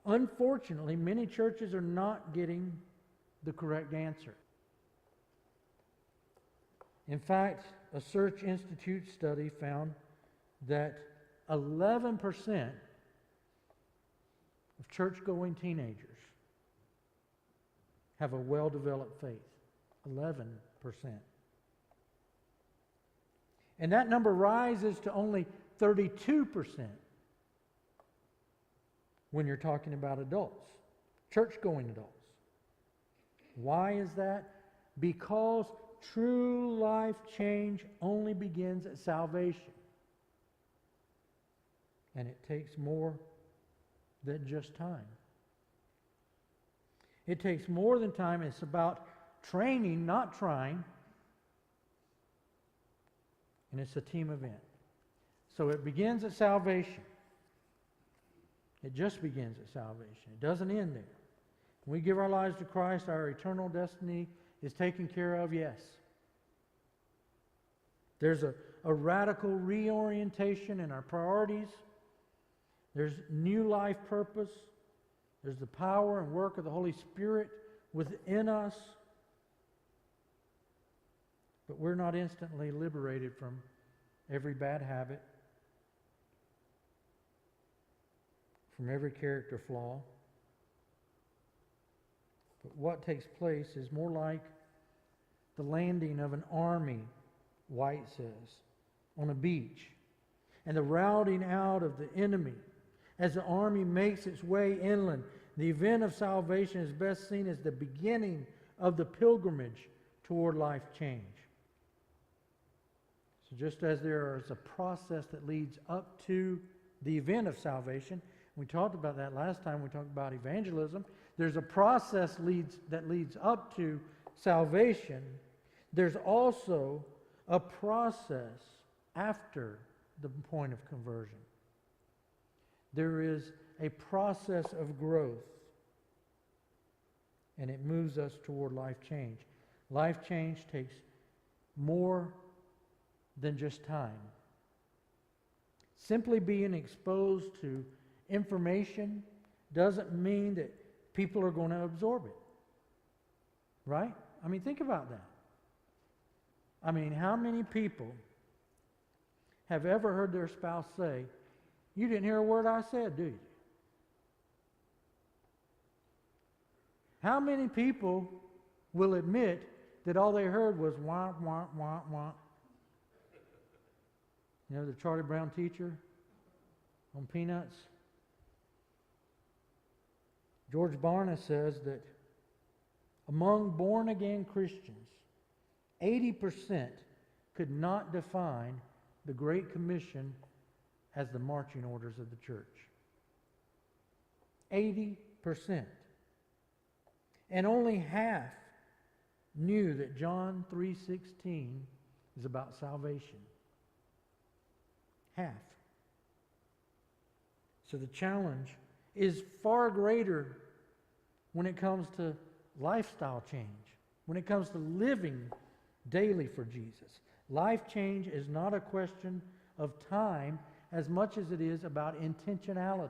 Unfortunately, many churches are not getting the correct answer. In fact, a Search Institute study found that 11% of church-going teenagers have a well-developed faith. 11%. And that number rises to only 32% when you're talking about adults, church-going adults. Why is that? Because true life change only begins at salvation. And it takes more than just time. It takes more than time. It's about training, not trying. And it's a team event. So it begins at salvation. It just begins at salvation. It doesn't end there. When we give our lives to Christ, our eternal destiny is taken care of, yes. There's a radical reorientation in our priorities. There's new life purpose. There's the power and work of the Holy Spirit within us. But we're not instantly liberated from every bad habit, from every character flaw. But what takes place is more like the landing of an army, White says, on a beach, and the routing out of the enemy. As the army makes its way inland, the event of salvation is best seen as the beginning of the pilgrimage toward life change. So just as there is a process that leads up to the event of salvation, we talked about that last time we talked about evangelism, there's a process that leads up to salvation. There's also a process after the point of conversion. There is a process of growth, and it moves us toward life change. Life change takes more than just time. Simply being exposed to information doesn't mean that people are going to absorb it. Right? I mean, think about that. I mean, how many people have ever heard their spouse say, "You didn't hear a word I said, do you?" How many people will admit that all they heard was wah, wah, wah, wah? You know, the Charlie Brown teacher on Peanuts? George Barna says that among born-again Christians, 80% could not define the Great Commission as the marching orders of the church. 80%. And only half knew that John 3:16 is about salvation. Half. So the challenge is far greater when it comes to lifestyle change, when it comes to living daily for Jesus. Life change is not a question of time as much as it is about intentionality.